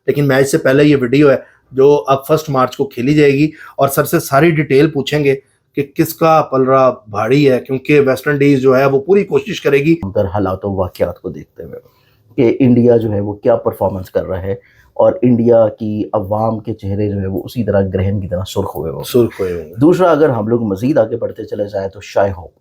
लेकिन मैच से पहले ये वीडियो है जो अब 1 मार्च को खेली जाएगी और सर से सारी डिटेल पूछेंगे कि किसका पलड़ा भारी है, क्योंकि वेस्ट इंडीज जो है वो पूरी कोशिश करेगी अंतर हालातों वाकयात को देखते हुए कि इंडिया जो है वो क्या परफॉर्मेंस कर रहा है और इंडिया की अवाम के चेहरे जो है वो उसी तरह ग्रहण की तरह सुर्ख हुए होंगे। दूसरा, अगर हम लोग मजीद आगे बढ़ते चले जाएं तो शाय होप।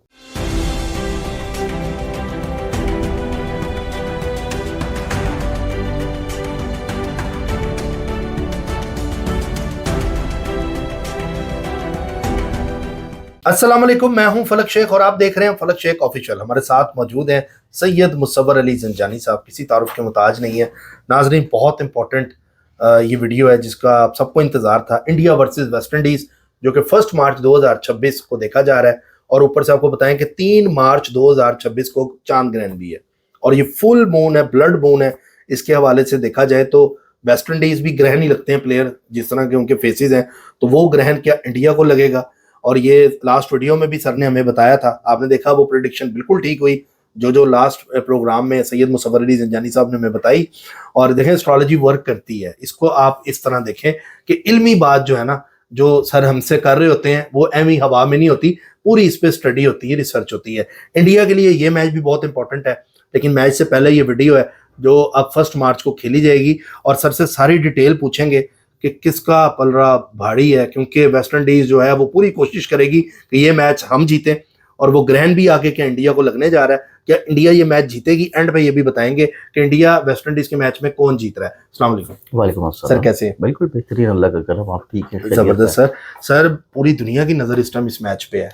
अस्सलाम वालेकुम, मैं हूं फलक शेख और आप देख रहे हैं फलक शेख ऑफिशियल। हमारे साथ मौजूद हैं सैयद मुसव्वर अली ज़ंजानी साहब, किसी तारुफ के मुताज नहीं है। नाजरीन, बहुत इंपॉर्टेंट ये वीडियो है जिसका आप सबको इंतज़ार था। इंडिया वर्सेस वेस्ट इंडीज़ जो कि 1 मार्च 2026 को देखा जा रहा है और ऊपर से आपको बताएं कि 3 मार्च 2026 को चांद ग्रहण भी है और ये फुल मून है, ब्लड मून है। इसके हवाले से देखा जाए तो वेस्ट इंडीज़ भी ग्रहण ही लगते हैं प्लेयर, जिस तरह के उनके फेसेस हैं, तो वो ग्रहण क्या इंडिया को लगेगा? और ये लास्ट वीडियो में भी सर ने हमें बताया था, आपने देखा वो प्रेडिक्शन बिल्कुल ठीक हुई जो लास्ट प्रोग्राम में सैयद मुसव्वर अली ज़ंजानी साहब ने हमें बताई। और देखें, एस्ट्रोलॉजी वर्क करती है। इसको आप इस तरह देखें कि इल्मी बात जो है ना, जो सर हमसे कर रहे होते हैं वो एमी हवा में नहीं होती, पूरी इस पर स्टडी होती है, रिसर्च होती है। इंडिया के लिए ये मैच भी बहुत इंपॉर्टेंट है, लेकिन मैच से पहले ये वीडियो है जो अब 1 मार्च को खेली जाएगी और सर से सारी डिटेल पूछेंगे कि किसका पलड़ा भारी है, क्योंकि वेस्ट इंडीज जो है वो पूरी कोशिश करेगी कि ये मैच हम जीतें और वो ग्रहण भी आगे क्या इंडिया को लगने जा रहा है, क्या इंडिया ये मैच जीतेगी? एंड पे ये भी बताएंगे कि इंडिया वेस्ट इंडीज के मैच में कौन जीत रहा है। अस्सलाम वालेकुम। वालेकुम अस्सलाम सर, कैसे हैं? बिल्कुल बेहतरीन, अल्लाह का करम, आप ठीक है? जबरदस्त सर। सर, पूरी दुनिया की नजर इस टाइम इस मैच पे है।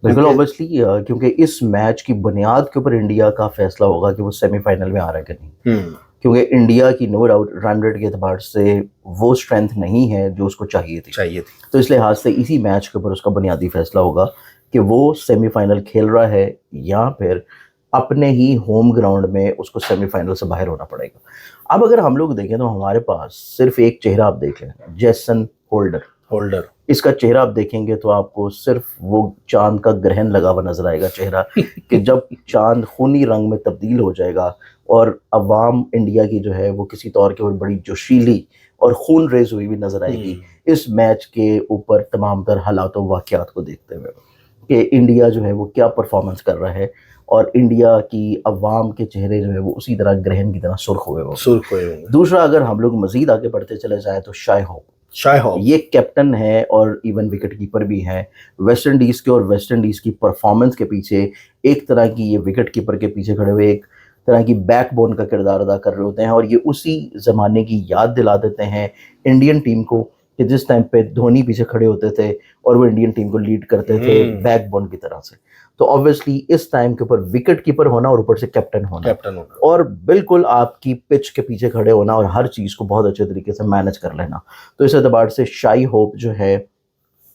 बिल्कुल ऑब्वियसली, क्योंकि इस मैच की बुनियाद के ऊपर इंडिया का फैसला होगा कि वो सेमीफाइनल में आ रहा है कि नहीं। क्योंकि इंडिया की नो डाउट रन रेट के एतबार से वो स्ट्रेंथ नहीं है जो उसको चाहिए थी। तो इस लिहाज से इसी मैच के ऊपर उसका बुनियादी फैसला होगा कि वो सेमीफाइनल खेल रहा है या फिर अपने ही होम ग्राउंड में उसको सेमीफाइनल से बाहर होना पड़ेगा। अब अगर हम लोग देखें तो हमारे पास सिर्फ एक चेहरा आप देख लें, जेसन होल्डर। इसका चेहरा आप देखेंगे तो आपको सिर्फ वो चांद का ग्रहण लगा हुआ नजर आएगा चेहरा कि जब चांद खूनी रंग में तब्दील हो जाएगा और अवाम इंडिया की जो है वो किसी तौर के बड़ी जोशीली और खून रेज हुई भी नजर आएगी इस मैच के ऊपर तमाम तर हालातों वाकयात को देखते हुए कि इंडिया जो है वो क्या परफॉर्मेंस कर रहा है और इंडिया की अवाम के चेहरे जो है वो उसी तरह ग्रहण की तरह सुर्ख हुए होंगे। दूसरा, अगर हम लोग मजीद आगे बढ़ते चले जाएं तो शाय होप ये कैप्टन है और इवन विकेट कीपर भी हैं वेस्ट इंडीज़ के, और वेस्ट इंडीज़ की परफॉर्मेंस के पीछे एक तरह की ये विकेट कीपर के पीछे खड़े हुए एक तरह की बैकबोन का किरदार अदा कर रहे होते हैं। और ये उसी ज़माने की याद दिला देते हैं इंडियन टीम को कि जिस टाइम पे धोनी पीछे खड़े होते थे और वो इंडियन टीम को लीड करते थे बैकबोन की तरह से। तो ऑब्वियसली इस टाइम के ऊपर विकेट कीपर होना और ऊपर से कैप्टन होना और बिल्कुल आपकी पिच के पीछे खड़े होना और हर चीज़ को बहुत अच्छे तरीके से मैनेज कर लेना। तो इस एतबार से शाई होप जो है,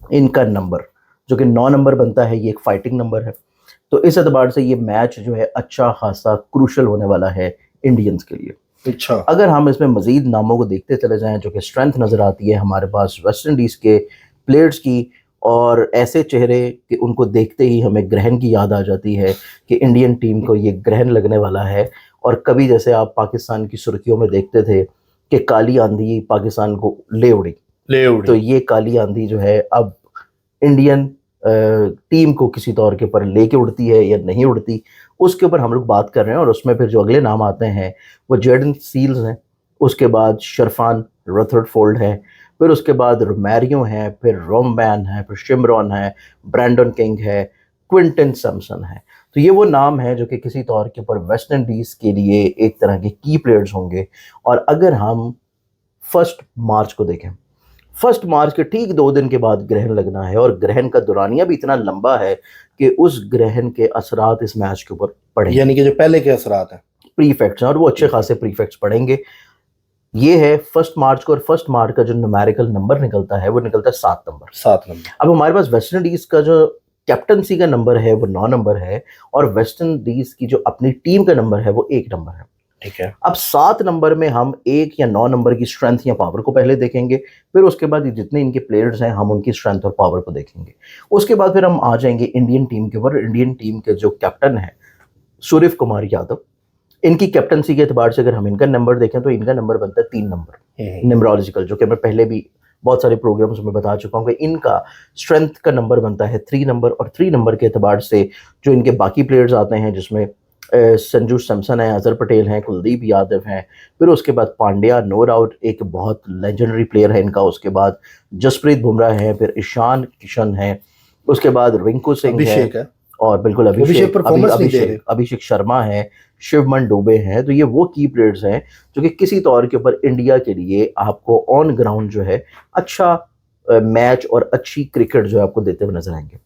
इनका नंबर जो कि 9 नंबर बनता है, ये एक फाइटिंग नंबर है। तो इस एतबार से ये मैच जो है अच्छा खासा क्रूशल होने वाला है इंडियंस के लिए। अच्छा, अगर हम इसमें मजीद नामों को देखते चले जाएं जो कि स्ट्रेंथ नज़र आती है हमारे पास वेस्ट इंडीज़ के प्लेयर्स की, और ऐसे चेहरे कि उनको देखते ही हमें ग्रहण की याद आ जाती है कि इंडियन टीम को ये ग्रहण लगने वाला है। और कभी जैसे आप पाकिस्तान की सुर्खियों में देखते थे कि काली आंधी पाकिस्तान को ले उड़ी, तो ये काली आंधी जो है अब इंडियन टीम को किसी तौर के ऊपर लेके उड़ती है या नहीं उड़ती, उसके ऊपर हम लोग बात कर रहे हैं। और उसमें फिर जो अगले नाम आते हैं वो जेडन सील्स हैं, उसके बाद शरफान रथरफोल्ड है, फिर उसके बाद रोमेरियो है, फिर रोमबैन है, फिर शिमरॉन है, ब्रैंडन किंग है, क्विंटन सैमसन है। तो ये वो नाम है जो कि किसी तौर के ऊपर वेस्ट इंडीज़ के लिए एक तरह के की प्लेयर्स होंगे। और अगर हम 1 मार्च को देखें, 1 मार्च के ठीक 2 दिन के बाद ग्रहण लगना है और ग्रहण का दुरानिया भी इतना लंबा है कि उस ग्रहण के असरात इस मैच के ऊपर पड़ेंगे, यानी कि जो पहले के असरात हैं, प्रीफेक्ट्स हैं, और वो अच्छे खासे प्रीफेक्ट्स पड़ेंगे। ये है 1 मार्च को, और 1 मार्च का जो न्यूमेरिकल नंबर निकलता है वो निकलता है 7 नंबर। अब हमारे पास वेस्ट इंडीज़ का जो कैप्टनसी का नंबर है वो 9 नंबर है और वेस्ट इंडीज़ की जो अपनी टीम का नंबर है वो 1 नंबर है। ठीक है। अब 7 नंबर में हम 1 या 9 नंबर की स्ट्रेंथ या पावर को पहले देखेंगे, फिर उसके बाद जितने इनके प्लेयर्स हैं हम उनकी स्ट्रेंथ और पावर को देखेंगे। उसके बाद फिर हम आ जाएंगे इंडियन टीम के ऊपर। इंडियन टीम के जो कैप्टन है सूर्य कुमार यादव, इनकी कैप्टनसी के एतबार से अगर हम इनका नंबर देखें तो इनका नंबर बनता है 3 नंबर न्यूमरोलॉजिकल, जो कि मैं पहले भी बहुत सारे प्रोग्राम्स में बता चुका हूँ कि इनका स्ट्रेंथ का नंबर बनता है 3 नंबर। और 3 नंबर के एतबार से जो इनके बाकी प्लेयर्स आते हैं, जिसमें संजू सैमसन है, अजहर पटेल हैं, कुलदीप यादव हैं, फिर उसके बाद पांड्या नो डाउट एक बहुत लेजेंडरी प्लेयर है इनका, उसके बाद जसप्रीत बुमराह है, फिर ईशान किशन है, उसके बाद रिंकू सिंह है, और बिल्कुल अभिषेक शर्मा है, शिवमन डुबे हैं। तो ये वो की प्लेयर्स हैं जो कि किसी तौर के ऊपर इंडिया के लिए आपको ऑन ग्राउंड जो है अच्छा मैच और अच्छी क्रिकेट जो है आपको देते हुए नजर आएंगे।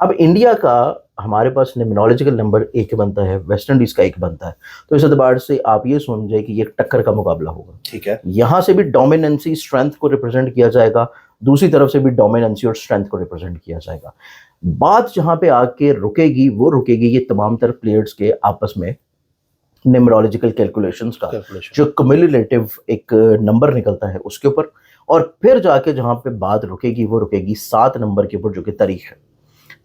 अब इंडिया का हमारे पास न्यूमरोलॉजिकल नंबर 1 बनता है, वेस्ट इंडीज का 1 बनता है, तो इस एतबार से आप ये समझे कि ये टक्कर का मुकाबला होगा। ठीक है, यहाँ से भी डोमिनेंसी स्ट्रेंथ को रिप्रेजेंट किया जाएगा, दूसरी तरफ से भी डोमिनेंसी और स्ट्रेंथ को रिप्रेजेंट किया जाएगा। बात जहाँ पे आके रुकेगी वो रुकेगी ये तमाम तर प्लेयर्स के आपस में न्यूमरोलॉजिकल कैलकुलेशंस का जो क्युमुलेटिव एक नंबर निकलता है उसके ऊपर, और फिर जाके जहाँ पे बात रुकेगी वो रुकेगी 7 नंबर के ऊपर जो कि तारीख है।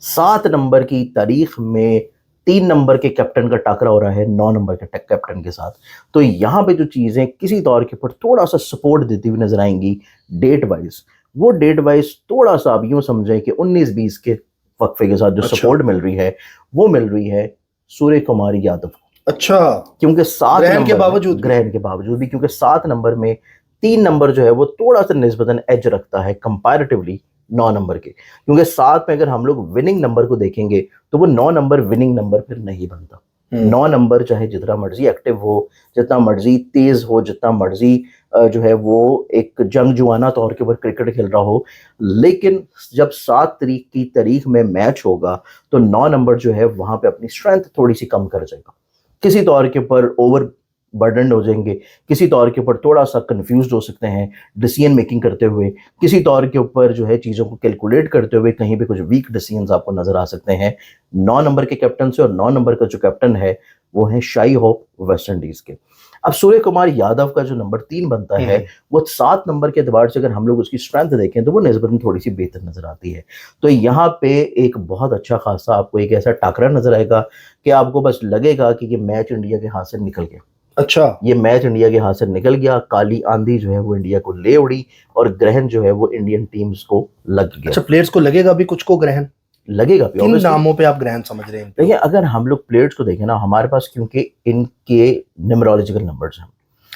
7 नंबर की तारीख में 3 नंबर के कैप्टन का टाकरा हो रहा है 9 नंबर के कैप्टन के साथ। तो यहाँ पे जो चीज़ें किसी तौर के ऊपर थोड़ा सा सपोर्ट देती हुई नजर आएंगी डेट वाइज, वो डेट वाइज थोड़ा सा आप यूँ समझें कि 19-20 के वक्फे के साथ जो सपोर्ट मिल रही है वो मिल रही है सूर्य कुमार यादव। अच्छा, क्योंकि 7 ग्रहण के बावजूद भी क्योंकि 7 नंबर में 3 नंबर जो है वो थोड़ा सा निस्बतन एज रखता है कंपैरेटिवली 9 नंबर के, क्योंकि 7 में अगर हम लोग विनिंग नंबर को देखेंगे तो वो 9 नंबर विनिंग नंबर फिर नहीं बनता। 9 नंबर चाहे जितना मर्जी एक्टिव हो, जितना मर्जी तेज हो, जितना मर्जी जो है वो एक जंगजुआना तौर के ऊपर क्रिकेट खेल रहा हो, लेकिन जब 7 तारीख में मैच होगा तो 9 नंबर जो है वहां पे अपनी स्ट्रेंथ थोड़ी सी कम कर जाएगा, किसी तौर के ऊपर ओवर बर्डन हो जाएंगे, किसी तौर के ऊपर थोड़ा सा कंफ्यूज हो सकते हैं डिसीजन मेकिंग करते हुए, किसी तौर के ऊपर जो है चीज़ों को कैलकुलेट करते हुए कहीं पे कुछ वीक डिसीजंस आपको नजर आ सकते हैं 9 नंबर के कैप्टन से। और 9 नंबर का जो कैप्टन है वो है शाई होप वेस्ट इंडीज के। अब सूर्य कुमार यादव का जो नंबर 3 बनता है वो 7 नंबर के एतबार से अगर हम लोग उसकी स्ट्रेंथ देखें तो वो निस्बतन थोड़ी सी बेहतर नजर आती है। तो यहाँ पे एक बहुत अच्छा खासा आपको एक ऐसा टाकरा नजर आएगा कि आपको बस लगेगा कि ये मैच इंडिया के हाथ से निकल गया। अच्छा, ये मैच इंडिया के हाथ से निकल गया, काली आंधी जो है वो इंडिया को ले उड़ी और ग्रहण जो है वो इंडियन टीम्स को लग गया। अच्छा, प्लेयर्स को लगेगा भी, कुछ को ग्रहण लगेगा भी। किन नामों पे आप ग्रहण समझ रहे हैं? देखिए, अगर हम लोग प्लेयर्स को देखें ना, हमारे पास क्योंकि इनके न्यूमरोलॉजिकल नंबर्स हैं,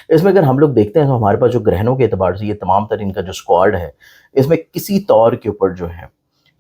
इसमें अगर हम लोग देखते हैं तो हमारे पास जो ग्रहणों के एतबार से ये तमाम तर इनका जो स्क्वाड है, इसमें किसी तौर के ऊपर जो है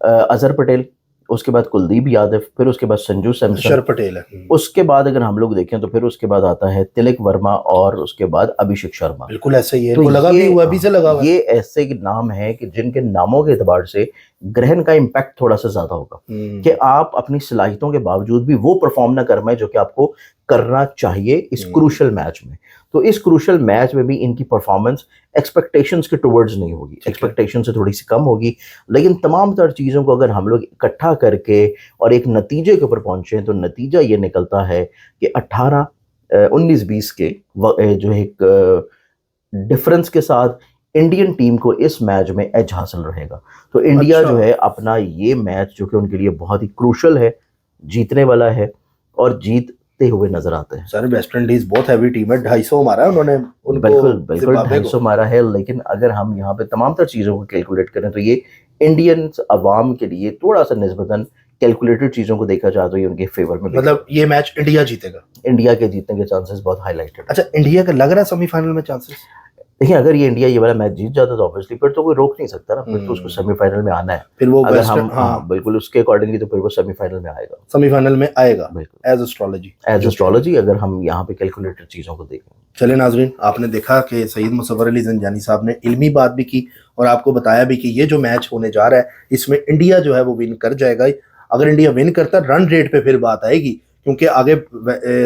अजहर पटेल, उसके बाद कुलदीप यादव, फिर उसके बाद संजू सैमसन पटेल है, उसके बाद अगर हम लोग देखें तो फिर उसके बाद आता है तिलक वर्मा और उसके बाद अभिषेक शर्मा। बिल्कुल ऐसे ही है, तो लगा भी हुआ अभी से लगा हुआ। ये ऐसे नाम है कि जिनके नामों के एतबार से ग्रहण का इम्पैक्ट थोड़ा सा ज्यादा होगा कि आप अपनी सलाहियतों के बावजूद भी वो परफॉर्म ना कर पाए जो कि आपको करना चाहिए इस क्रूशल मैच में। तो इस क्रूशल मैच में भी इनकी परफॉर्मेंस एक्सपेक्टेशंस के टुवर्ड्स नहीं होगी, एक्सपेक्टेशन से थोड़ी सी कम होगी, लेकिन तमाम तर चीज़ों को अगर हम लोग इकट्ठा करके और एक नतीजे के ऊपर पहुंचे तो नतीजा ये निकलता है कि 19-20 के जो एक डिफरेंस के साथ इंडियन टीम को इस मैच में एज हासिल रहेगा। तो इंडिया जो है अपना ये मैच जो कि उनके लिए बहुत ही क्रूशल है जीतने वाला है और जीतते हुए नजर आते हैं। सर, वेस्ट इंडीज बहुत हैवी टीम है, 250 मारा है उन्होंने, बिल्कुल 250 मारा है, लेकिन अगर हम यहाँ पे तमाम तर चीज़ों को कैलकुलेट करें तो ये इंडियन अवाम के लिए थोड़ा सा निस्बतन कैलकुलेटेड चीज़ों को देखा जाए तो ये उनके फेवर में, मतलब ये मैच इंडिया जीतेगा, इंडिया के जीतने के चांसेस बहुत हाईलाइटेड। अच्छा, इंडिया का लग रहा है सेमीफाइनल में चांसेस? देखिए, अगर ये इंडिया ये वाला मैच जीत जाता तो ऑब्वियसली फिर तो कोई रोक नहीं सकता ना, फिर तो उसको सेमीफाइनल में आना है। फिर वो अगर हम बिल्कुल उसके अकॉर्डिंगली तो फिर वो सेमीफाइनल में आएगा, सेमीफाइनल में आएगा बिल्कुल एज एस्ट्रोलॉजी अगर हम यहाँ पे कैलकुलेटेड चीज़ों को देखें। चले नाजरीन, आपने देखा कि सैयद मुसव्वर अली ज़ंजानी साहब ने इल्मी बात भी की और आपको बताया भी कि ये जो मैच होने जा रहा है इसमें इंडिया जो है वो विन कर जाएगा। अगर इंडिया विन करता रन रेट पे फिर बात आएगी, क्योंकि आगे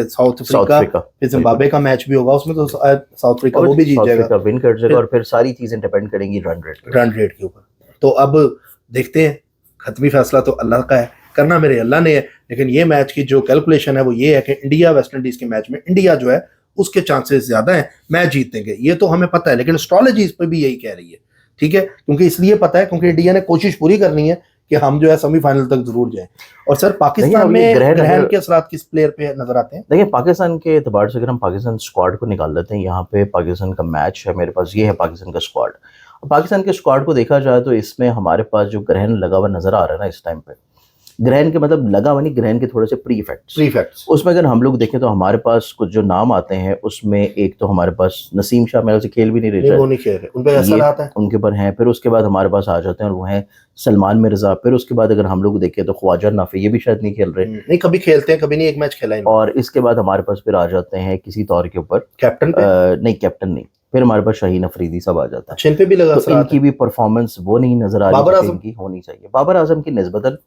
साउथ अफ्रीका फिर जिम्बाब्वे का मैच भी होगा, उसमें तो साउथ अफ्रीका वो भी जीत जाएगा, विन कर जाएगा और फिर सारी चीजें डिपेंड करेंगी रन रेट के ऊपर। तो अब देखते हैं, खत्मी फैसला तो अल्लाह का है, करना मेरे अल्लाह ने है, लेकिन ये मैच की जो कैलकुलेशन है वो ये है कि इंडिया वेस्ट इंडीज के मैच में इंडिया जो है उसके चांसेस ज्यादा हैं मैच जीतेंगे, ये तो हमें पता है, लेकिन एस्ट्रोलॉजी इस पर भी यही कह रही है, ठीक है, क्योंकि इसलिए पता है क्योंकि इंडिया ने कोशिश पूरी करनी है कि हम जो है सेमीफाइनल तक जरूर जाएं। और सर पाकिस्तान अब ये में ग्रहण ग्रहण अगर- के असरात किस प्लेयर पे नजर आते हैं? देखिए पाकिस्तान के एतबार से अगर हम पाकिस्तान स्क्वाड को निकाल लेते हैं, यहाँ पे पाकिस्तान का मैच है मेरे पास, ये है पाकिस्तान का स्क्वाड। पाकिस्तान के स्क्वाड को देखा जाए तो इसमें हमारे पास जो ग्रहण लगा हुआ नजर आ रहा है ना इस टाइम पे, ग्रहण के मतलब लगा हुआ नहीं, ग्रहण के थोड़े से प्री इफेक्ट्स, प्रीफेक्ट्स। उसमें अगर हम लोग देखें तो हमारे पास कुछ जो नाम आते हैं उसमें एक तो हमारे पास नसीम शाह मेरे से खेल भी नहीं रहे नहीं, वो शायद, नहीं खेल रहे, उन पे असर ये आता है। उनके ऊपर हैं। फिर उसके बाद हमारे पास आ जाते हैं और वो हैं सलमान मिर्जा। फिर उसके बाद अगर हम लोग देखें तो ख्वाजा नाफी, ये भी शायद नहीं खेल रहे। नहीं, कभी खेलते हैं, कभी नहीं, एक मैच खेला है। और इसके बाद हमारे पास फिर आ जाते हैं किसी तौर के ऊपर कैप्टन पे? नहीं कैप्टन नहीं, फिर हमारे पास शाहीन अफरीदी सब आ जाता है। अच्छा, इन पे भी लगा तो असरात इनकी है। भी परफॉर्मेंस वो नहीं नजर आ बाबर रही आजम? इनकी होनी चाहिए। बाबर आजम की निस्बतन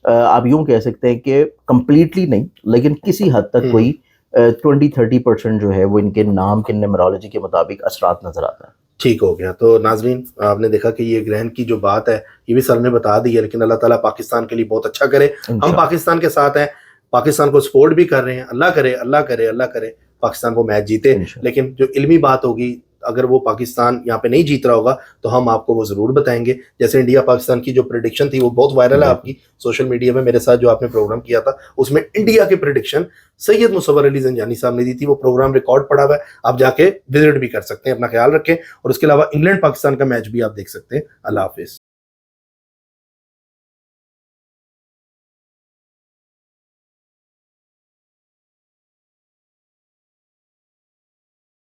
आप यूं कह सकते हैं कि कंप्लीटली नहीं, लेकिन किसी हद तक कोई 20-30% जो है वो इनके नाम के न्यूमरोलॉजी के मुताबिक असरात नजर आता है। ठीक हो गया। तो नाजरीन, आपने देखा कि ये ग्रहण की जो बात है ये भी सर ने बता दी है, लेकिन अल्लाह ताला पाकिस्तान के लिए बहुत अच्छा करे। हम इंशाल्लाह। पाकिस्तान के साथ हैं, पाकिस्तान को सपोर्ट भी कर रहे हैं। अल्लाह करे, अल्लाह करे, अल्लाह करे पाकिस्तान को मैच जीते। इंशाल्लाह। लेकिन जो इल्मी बात होगी, अगर वो पाकिस्तान यहाँ पे नहीं जीत रहा होगा तो हम आपको वो जरूर बताएंगे। जैसे इंडिया पाकिस्तान की जो प्रिडिक्शन थी वो बहुत वायरल है आपकी सोशल मीडिया में, मेरे साथ जो आपने प्रोग्राम किया था उसमें इंडिया की प्रिडिक्शन सैयद मुसव्वर अली ज़ंजानी साहब ने दी थी। वो प्रोग्राम रिकॉर्ड पड़ा हुआ है, आप जाके विजिट भी कर सकते हैं। अपना ख्याल रखें। और उसके अलावा इंग्लैंड पाकिस्तान का मैच भी आप देख सकते हैं। अल्लाह हाफिज।